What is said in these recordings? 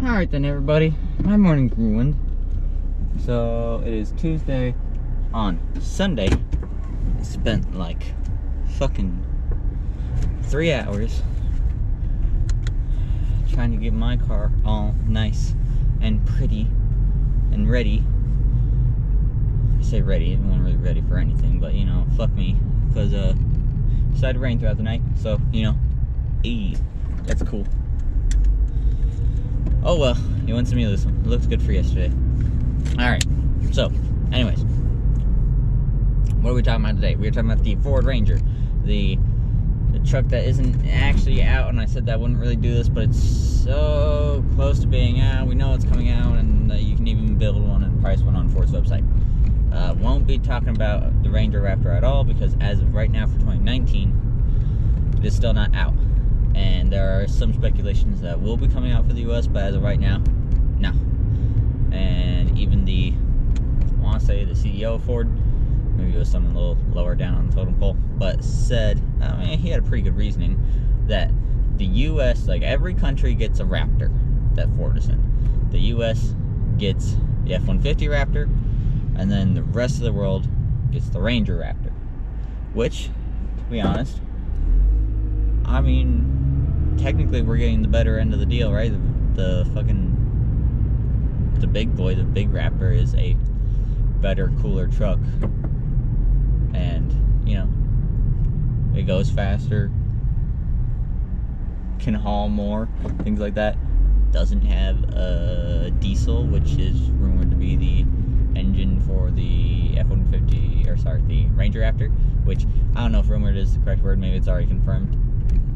Alright then, everybody. My morning's ruined. So, it is Tuesday. On Sunday, I spent like fucking 3 hours trying to get my car all nice and pretty and ready. I say ready, I wasn't really ready for anything, but you know, fuck me. Because decided to rain throughout the night, so you know, that's cool. Oh well, you win some, you lose some. It looks good for yesterday. Alright, so, anyways. What are we talking about today? We're talking about the Ford Ranger. The truck that isn't actually out, and I said that I wouldn't really do this, but it's so close to being out. We know it's coming out, and you can even build one and price one on Ford's website. Won't be talking about the Ranger Raptor at all, because as of right now for 2019, it is still not out. And there are some speculations that will be coming out for the US, but as of right now, no. And even I want to say the CEO of Ford, maybe it was someone a little lower down on the totem pole, but said, I mean, he had a pretty good reasoning, that the US, like every country gets a Raptor that Ford is in. The US gets the F-150 Raptor, and then the rest of the world gets the Ranger Raptor. Which, to be honest, I mean, technically we're getting the better end of the deal, right? The big boy, the big Raptor is a better, cooler truck. And, you know, it goes faster, can haul more, things like that. Doesn't have a diesel, which is rumored to be the engine for the F-150, or sorry, the Ranger Raptor, which I don't know if rumored is the correct word, maybe it's already confirmed.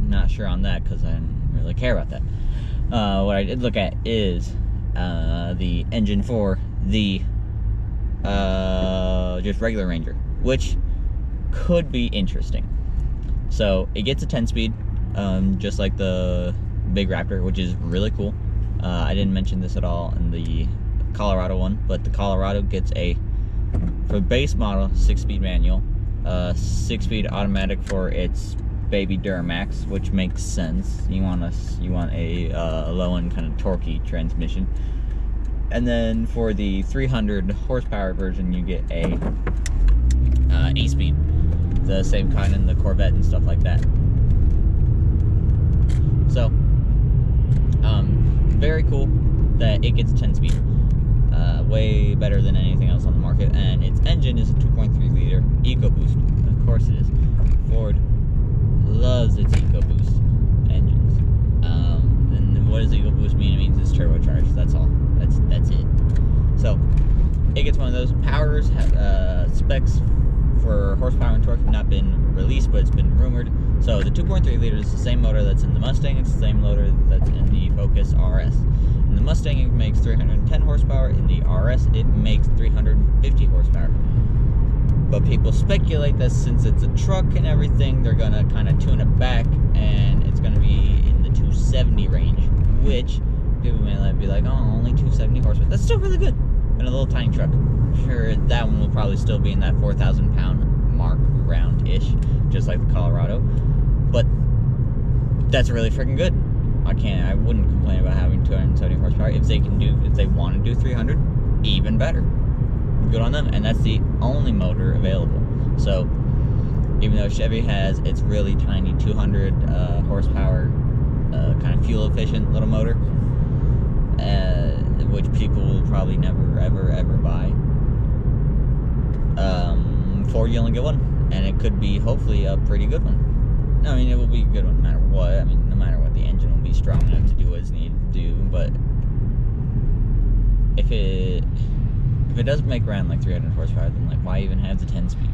Not sure on that, because I didn't really care about that. What I did look at is the engine for the just regular Ranger, which could be interesting. So it gets a 10-speed, just like the big Raptor, which is really cool. I didn't mention this at all in the Colorado one, but the Colorado gets for base model, 6-speed manual, 6-speed automatic for its baby Duramax, which makes sense. You want a low-end kind of torquey transmission. And then for the 300 horsepower version, you get a 8-speed, the same kind in the Corvette and stuff like that. So, very cool that it gets 10-speed. Way better than anything else on the market, and its engine is a 2.3 liter EcoBoost. Of course it is. Ford loves its EcoBoost engines. And what does EcoBoost mean? It means it's turbocharged. That's all. That's it. So it gets one of those. Powers specs for horsepower and torque have not been released, but it's been rumored. So the 2.3 liter is the same motor that's in the Mustang. It's the same motor that's in the Focus RS. In the Mustang, it makes 310 horsepower. In the RS, it makes 350 horsepower. But people speculate that since it's a truck and everything, they're gonna kind of tune it back, and it's gonna be in the 270 range, which people may be like, oh, only 270 horsepower. That's still really good in a little tiny truck. I'm sure that one will probably still be in that 4,000 pound mark, round-ish, just like the Colorado. But that's really freaking good. I wouldn't complain about having 270 horsepower. If they want to do 300, even better. Good on them. And that's the only motor available. So even though Chevy has its really tiny 200 horsepower kind of fuel efficient little motor, which people will probably never ever buy, Ford, you only get one, and it could be hopefully a pretty good one. I mean, it will be a good one no matter what. I mean, no matter what, the engine will be strong enough to do what it's needed to do. But if it doesn't make around like 300 horsepower, then like why even have the 10-speed?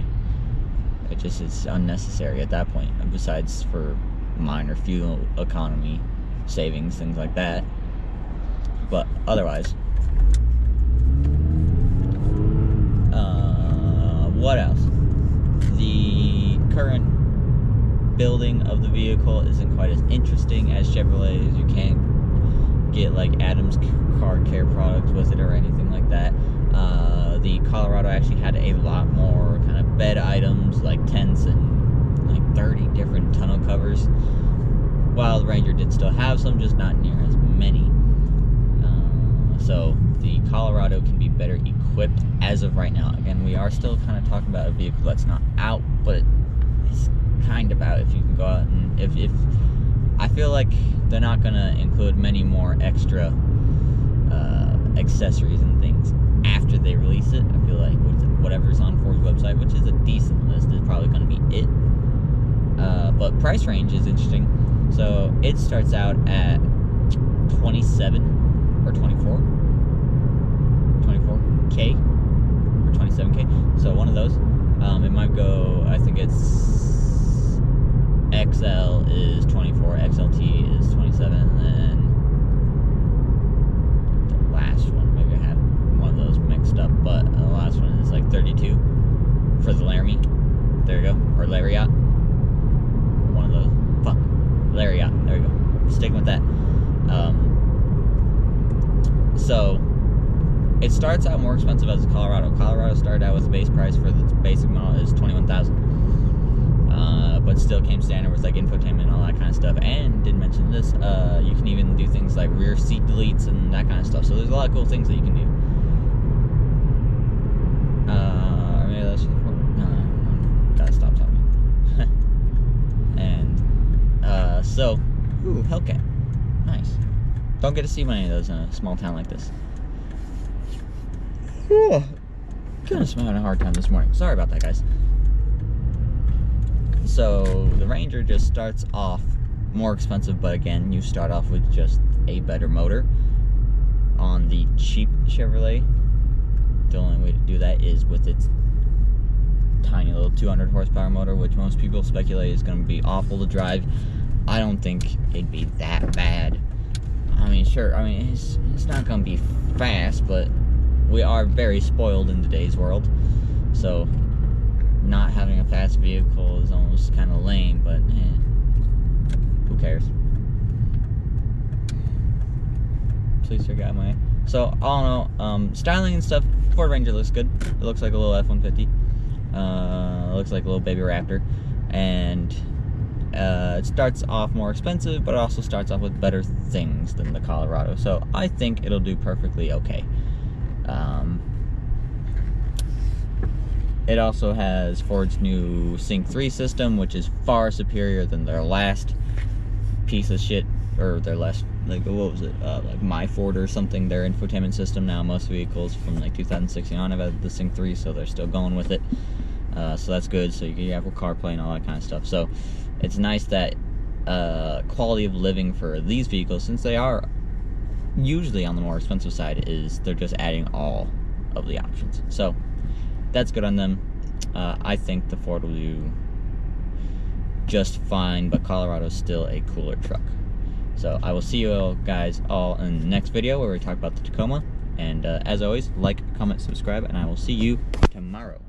It just is unnecessary at that point. And besides for minor fuel economy savings, things like that. But otherwise, what else? The current building of the vehicle isn't quite as interesting as Chevrolet's. You can't get like Adam's car care products with it or anything like that. The Colorado actually had a lot more kind of bed items, like tents and like 30 different tonneau covers, while the Ranger did still have some, just not near as many. So the Colorado can be better equipped as of right now. Again, we are still kind of talking about a vehicle that's not out, but it's kind of out. If you can go out and if I feel like they're not gonna include many more extra accessories and things after they release it. I feel like whatever's on Ford's website, which is a decent list, is probably gonna be it. But price range is interesting. So it starts out at 27 or 24K or 27K. So one of those. It might go, I think it's XL is 24, XLT is 27, and then the last one, maybe I have one of those mixed up, but the last one is like 32 for the Laramie. There you go. Or Lariat. One of those. Fuck. Lariat. There you go. Sticking with that. So it starts out more expensive as a Colorado. Colorado started out with the base price for the basic model is $21,000, but still came standard with like infotainment and all that kind of stuff. And didn't mention this, you can even do things like rear seat deletes and that kind of stuff. So there's a lot of cool things that you can do. Or maybe that's just no, gotta stop talking. And so, ooh, Hellcat, nice. Don't get to see many of those in a small town like this. Goodness, I'm having a hard time this morning. Sorry about that, guys. So the Ranger just starts off more expensive, but again, you start off with just a better motor. On the cheap Chevrolet, the only way to do that is with its tiny little 200 horsepower motor, which most people speculate is going to be awful to drive. I don't think it'd be that bad. I mean, sure, I mean, it's not going to be fast, but we are very spoiled in today's world. So, not having a fast vehicle is almost kind of lame, but who cares? Please forget out my... So, all in all, styling and stuff, Ford Ranger looks good. It looks like a little F-150. It looks like a little baby Raptor. And it starts off more expensive, but it also starts off with better things than the Colorado. So I think it'll do perfectly okay. It also has Ford's new Sync 3 system, which is far superior than their last piece of shit, or their last, like, what was it, like My Ford or something, their infotainment system. Now most vehicles from like 2016 on have had the Sync 3, so they're still going with it. So that's good, so you can have CarPlay and all that kind of stuff. So it's nice that quality of living for these vehicles, since they are usually on the more expensive side, is they're just adding all of the options. So that's good on them. I think the Ford will do just fine, but Colorado's still a cooler truck. So I will see you all guys all in the next video where we talk about the Tacoma. And as always, like, comment, subscribe, and I will see you tomorrow.